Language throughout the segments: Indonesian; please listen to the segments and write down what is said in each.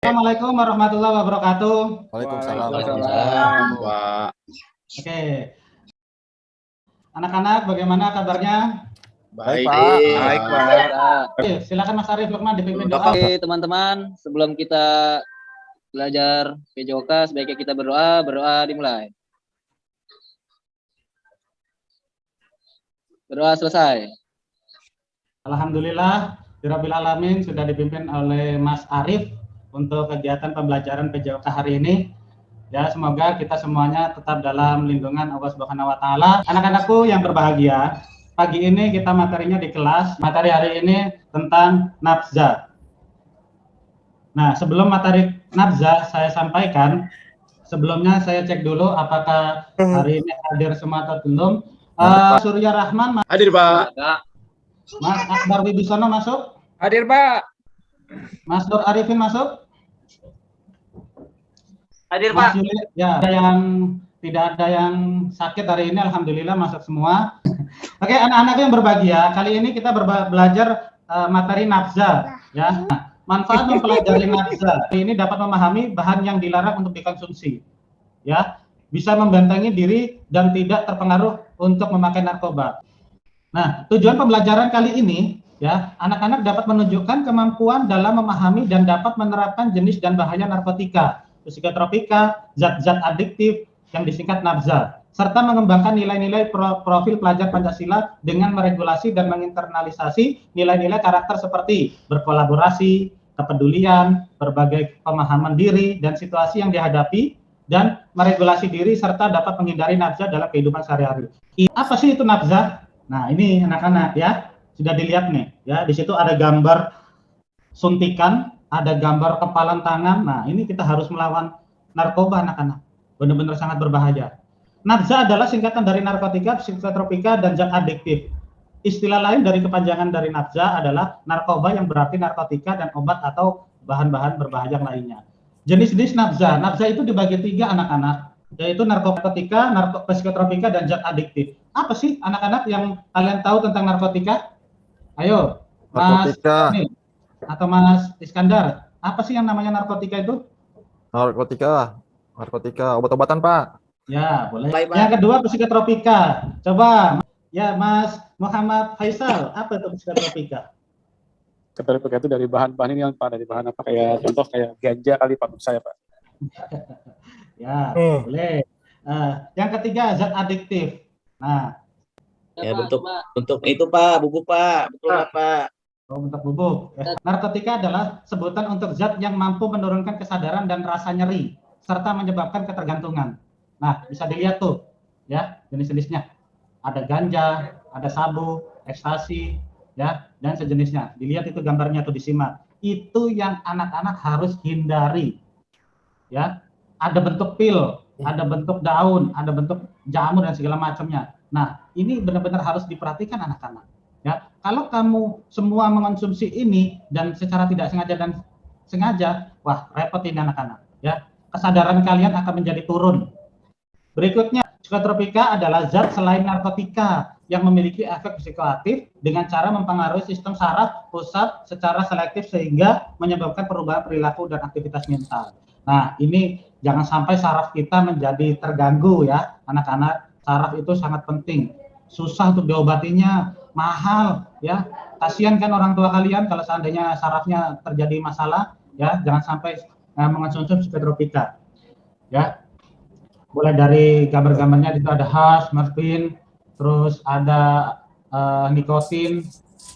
Assalamualaikum warahmatullahi wabarakatuh. Waalaikumsalam. Waalaikumsalam, Pak. Oke, anak-anak bagaimana kabarnya? Baik, Pak. Baik, Pak. Oke, silakan Mas Arief Lukman dipimpin doa. Oke, teman-teman, sebelum kita belajar PJOK, sebaiknya kita berdoa dimulai. Berdoa selesai. Alhamdulillah, Rabbil Alamin sudah dipimpin oleh Mas Arief untuk kegiatan pembelajaran PJOK hari ini. Ya, semoga kita semuanya tetap dalam lindungan Allah Subhanahu wa taala. Anak-anakku yang berbahagia, pagi ini kita materinya di kelas. Materi hari ini tentang nafza. Nah, sebelum materi nafza saya sampaikan, sebelumnya saya cek dulu apakah hari ini hadir semua atau belum. Surya Rahman Hadir, Pak. Mas Akbar Wibisono masuk? Hadir, Pak. Mas Nur Arifin masuk? Hadir, Mas Yuli, ya, tidak ada yang sakit hari ini, alhamdulillah masuk semua. Oke, anak-anak yang berbahagia, kali ini kita belajar materi nafza, ya. Manfaat mempelajari nafza ini dapat memahami bahan yang dilarang untuk dikonsumsi, ya. Bisa membentengi diri dan tidak terpengaruh untuk memakai narkoba. Nah, tujuan pembelajaran kali ini, ya, anak-anak dapat menunjukkan kemampuan dalam memahami dan dapat menerapkan jenis dan bahaya narkotika, psikotropika, zat-zat adiktif yang disingkat nafza, serta mengembangkan nilai-nilai profil pelajar Pancasila dengan meregulasi dan menginternalisasi nilai-nilai karakter seperti berkolaborasi, kepedulian, berbagai pemahaman diri dan situasi yang dihadapi, dan meregulasi diri serta dapat menghindari nafza dalam kehidupan sehari-hari. Apa sih itu nafza? Nah, ini anak-anak ya, sudah dilihat nih ya, di situ ada gambar suntikan, ada gambar kepalan tangan. Nah, ini kita harus melawan narkoba anak-anak. Benar-benar sangat berbahaya. Nafza adalah singkatan dari narkotika, psikotropika, dan zat adiktif. Istilah lain dari kepanjangan dari nafza adalah narkoba yang berarti narkotika dan obat atau bahan-bahan berbahaya lainnya. Jenis-jenis nafza. Nafza itu dibagi 3 anak-anak, yaitu narkotika, psikotropika, dan zat adiktif. Apa sih anak-anak yang kalian tahu tentang narkotika? Ayo, Mas Tony, atau Mas Iskandar, apa sih yang namanya narkotika itu? Narkotika, obat-obatan, Pak. Ya, boleh. Yang kedua psikotropika. Coba, ya Mas Muhammad Faisal, apa itu psikotropika? Psikotropika itu dari bahan-bahan ini yang Pak, dari bahan apa, kayak contoh kayak ganja kali Pak, menurut saya Pak. Ya, boleh. Yang ketiga zat adiktif. Nah, ya, bentuk itu Pak, bubuk Pak, betul Pak. Oh, bentuk bubuk. Ya. Narkotika adalah sebutan untuk zat yang mampu menurunkan kesadaran dan rasa nyeri serta menyebabkan ketergantungan. Nah, bisa dilihat tuh, ya jenis-jenisnya. Ada ganja, ada sabu, ekstasi, ya, dan sejenisnya. Dilihat itu gambarnya tuh, disimak. Itu yang anak-anak harus hindari. Ya, ada bentuk pil, ada bentuk daun, ada bentuk jamur dan segala macamnya. Nah, ini benar-benar harus diperhatikan anak-anak. Ya, kalau kamu semua mengonsumsi ini dan secara tidak sengaja dan sengaja, wah repot ini anak-anak. Ya, kesadaran kalian akan menjadi turun. Berikutnya, psikotropika adalah zat selain narkotika yang memiliki efek psikoaktif dengan cara mempengaruhi sistem saraf pusat secara selektif sehingga menyebabkan perubahan perilaku dan aktivitas mental. Nah, ini jangan sampai saraf kita menjadi terganggu ya, anak-anak. Saraf itu sangat penting. Susah untuk diobatinya, mahal ya. Kasihan kan orang tua kalian kalau seandainya sarafnya terjadi masalah ya, jangan sampai mengonsumsi psikotropika. Ya. Mulai dari gambar-gambarnya itu ada hash, morfin, terus ada nikotin,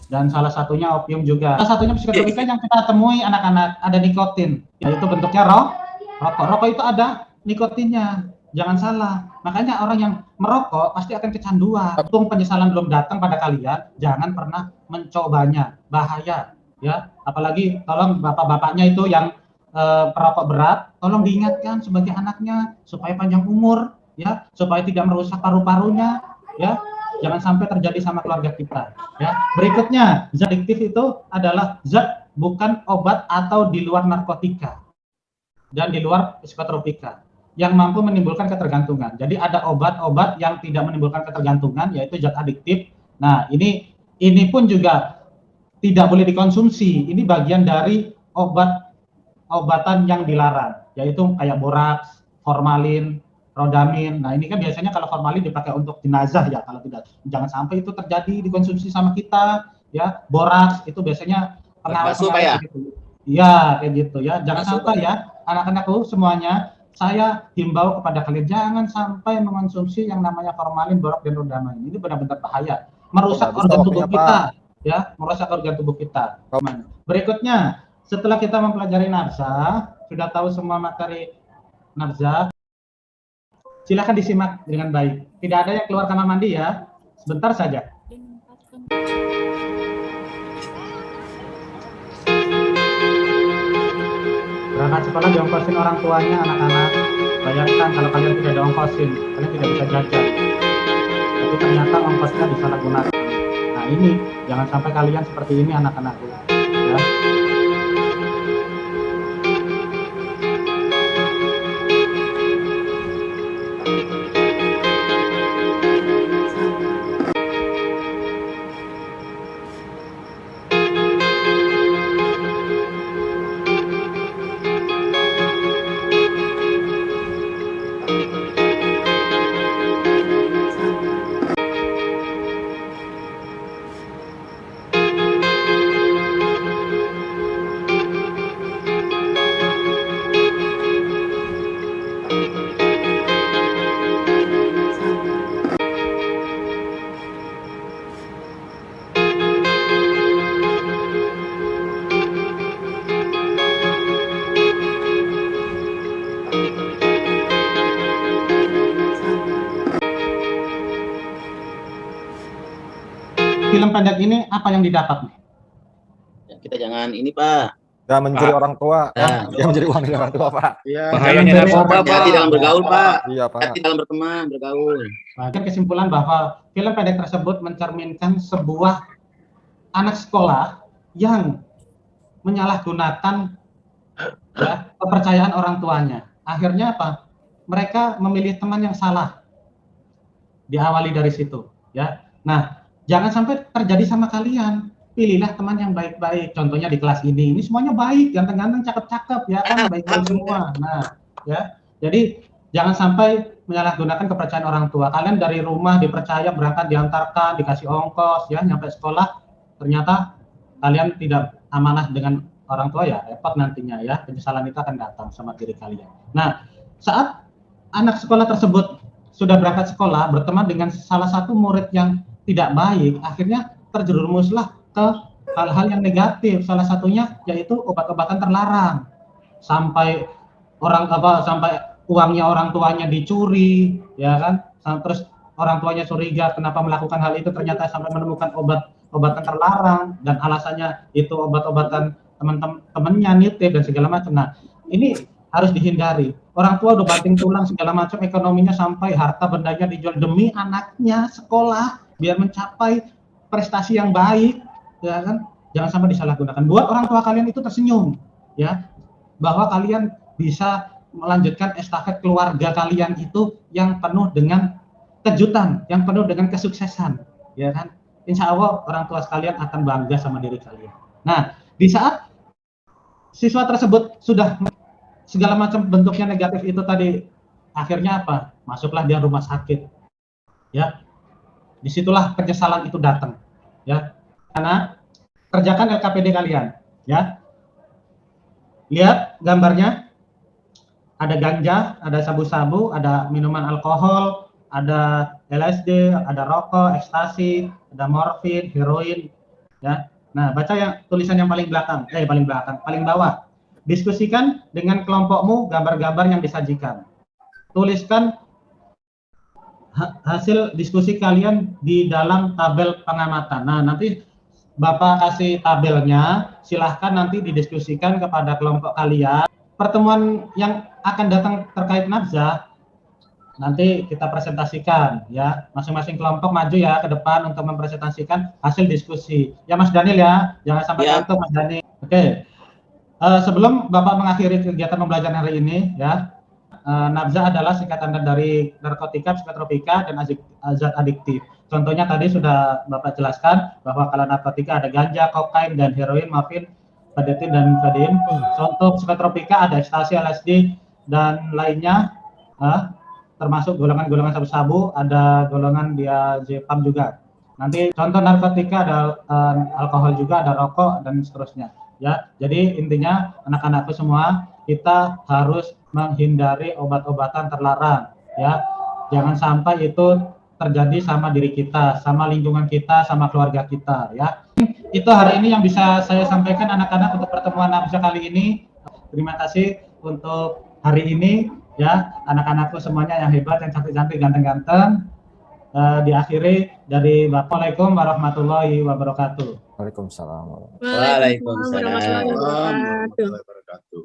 dan salah satunya opium juga. Salah satunya psikotropika yang kita temui anak-anak ada nikotin, yaitu bentuknya rokok. Rokok itu ada nikotinnya, jangan salah. Makanya orang yang merokok pasti akan kecanduan. Untung penyesalan belum datang pada kalian, jangan pernah mencobanya, bahaya ya. Apalagi tolong bapak-bapaknya itu yang perokok berat, tolong diingatkan sebagai anaknya supaya panjang umur ya, supaya tidak merusak paru-parunya ya. Jangan sampai terjadi sama keluarga kita ya. Berikutnya, zat adiktif itu adalah zat bukan obat atau di luar narkotika dan di luar psikotropika yang mampu menimbulkan ketergantungan. Jadi ada obat-obat yang tidak menimbulkan ketergantungan, yaitu zat adiktif. Nah, ini pun juga tidak boleh dikonsumsi. Ini bagian dari obat obatan yang dilarang, yaitu kayak boraks, formalin, rodamin. Nah, ini kan biasanya kalau formalin dipakai untuk jenazah ya, kalau tidak, jangan sampai itu terjadi dikonsumsi sama kita ya. Boraks itu biasanya Basuh, Pak, ya? gitu. Iya, kayak gitu ya. Jangan Basuh, sampai Pak. ya, anak-anakku semuanya, saya himbau kepada kalian jangan sampai mengonsumsi yang namanya formalin, boraks dan rodamin. Ini benar-benar bahaya, merusak Bagus organ waktunya, tubuh kita ya, merusak organ tubuh kita. Berikutnya, setelah kita mempelajari nafsa, sudah tahu semua materi nafsa, silakan disimak dengan baik. Tidak ada yang keluar kamar mandi ya, sebentar saja. Berangkat sekolah diongkosin orang tuanya, anak-anak. Bayangkan kalau kalian tidak diongkosin, kalian tidak bisa jajan. Tapi ternyata ongkosnya disalahgunakan. Nah ini, jangan sampai kalian seperti ini anak-anakku. Ya. Film pendek ini apa yang didapat nih? Ya, kita jangan ini, Pak. Jangan mencuri orang tua. Nah. Jangan mencuri uang dari orang tua, Pak. Iya. Bahayanya narkoba, Hati-hati dalam bergaul, Pak. Iya, Pak. Hati dalam berteman, bergaul. Nah, kesimpulan bahwa film pendek tersebut mencerminkan sebuah anak sekolah yang menyalahgunakan ya, kepercayaan orang tuanya. Akhirnya apa? Mereka memilih teman yang salah. Diawali dari situ, ya. Nah, jangan sampai terjadi sama kalian. Pilihlah teman yang baik-baik. Contohnya di kelas ini semuanya baik, ganteng-ganteng, cakep-cakep, ya kan, baik-baik semua. Nah, ya. Jadi jangan sampai menyalahgunakan kepercayaan orang tua. Kalian dari rumah dipercaya berangkat, diantarkan, dikasih ongkos, ya, nyampe sekolah, ternyata kalian tidak amanah dengan orang tua, ya repot nantinya ya. Penyesalan itu akan datang sama diri kalian. Nah, saat anak sekolah tersebut sudah berangkat sekolah, berteman dengan salah satu murid yang tidak baik, akhirnya terjerumuslah ke hal-hal yang negatif. Salah satunya yaitu obat-obatan terlarang. Sampai sampai uangnya orang tuanya dicuri, ya kan? Terus orang tuanya curiga kenapa melakukan hal itu, ternyata sampai menemukan obat-obatan terlarang dan alasannya itu obat-obatan teman-temannya nitip dan segala macam. Nah, ini harus dihindari. Orang tua udah banting tulang segala macam, ekonominya sampai harta bendanya dijual demi anaknya sekolah biar mencapai prestasi yang baik, ya kan? Jangan sampai disalahgunakan. Buat orang tua kalian itu tersenyum, ya, bahwa kalian bisa melanjutkan estafet keluarga kalian itu yang penuh dengan kejutan, yang penuh dengan kesuksesan, ya kan? Insya Allah orang tua sekalian akan bangga sama diri kalian. Nah, di saat siswa tersebut sudah segala macam bentuknya negatif itu tadi, akhirnya apa? Masuklah dia rumah sakit, ya. Disitulah penyesalan itu datang, ya. Karena kerjakan LKPD kalian, ya. Lihat gambarnya, ada ganja, ada sabu-sabu, ada minuman alkohol, ada LSD, ada rokok, ekstasi, ada morfin, heroin, ya. Nah, baca yang tulisan yang paling bawah. Diskusikan dengan kelompokmu gambar-gambar yang disajikan. Tuliskan hasil diskusi kalian di dalam tabel pengamatan. Nah, nanti Bapak kasih tabelnya, silahkan nanti didiskusikan kepada kelompok kalian. Pertemuan yang akan datang terkait nafsa, nanti kita presentasikan, ya. Masing-masing kelompok maju ya ke depan untuk mempresentasikan hasil diskusi. Ya, Mas Daniel ya, jangan sampai kantuk, Mas Daniel. Oke. Sebelum Bapak mengakhiri kegiatan pembelajaran hari ini, ya, nafsa adalah singkatan dari narkotika, psikotropika, dan zat adiktif. Contohnya tadi sudah Bapak jelaskan bahwa kalau narkotika ada ganja, kokain, dan heroin, morfin, Vadetin dan Vadim. So, untuk psikotropika ada ekstasi, LSD dan lainnya, termasuk golongan-golongan sabu-sabu, ada golongan diazepam juga. Nanti contoh narkotika ada alkohol juga, ada rokok dan seterusnya. Ya, jadi intinya anak-anakku semua kita harus menghindari obat-obatan terlarang. Ya, jangan sampai itu terjadi sama diri kita, sama lingkungan kita, sama keluarga kita. Ya, itu hari ini yang bisa saya sampaikan anak-anak untuk pertemuan Nafsa kali ini. Terima kasih untuk hari ini. Ya, anak-anakku semuanya yang hebat, yang cantik-cantik, ganteng-ganteng. Diakhiri dari Assalamualaikum warahmatullahi wabarakatuh. Waalaikumsalam. Waalaikumsalam. warahmatullahi wabarakatuh.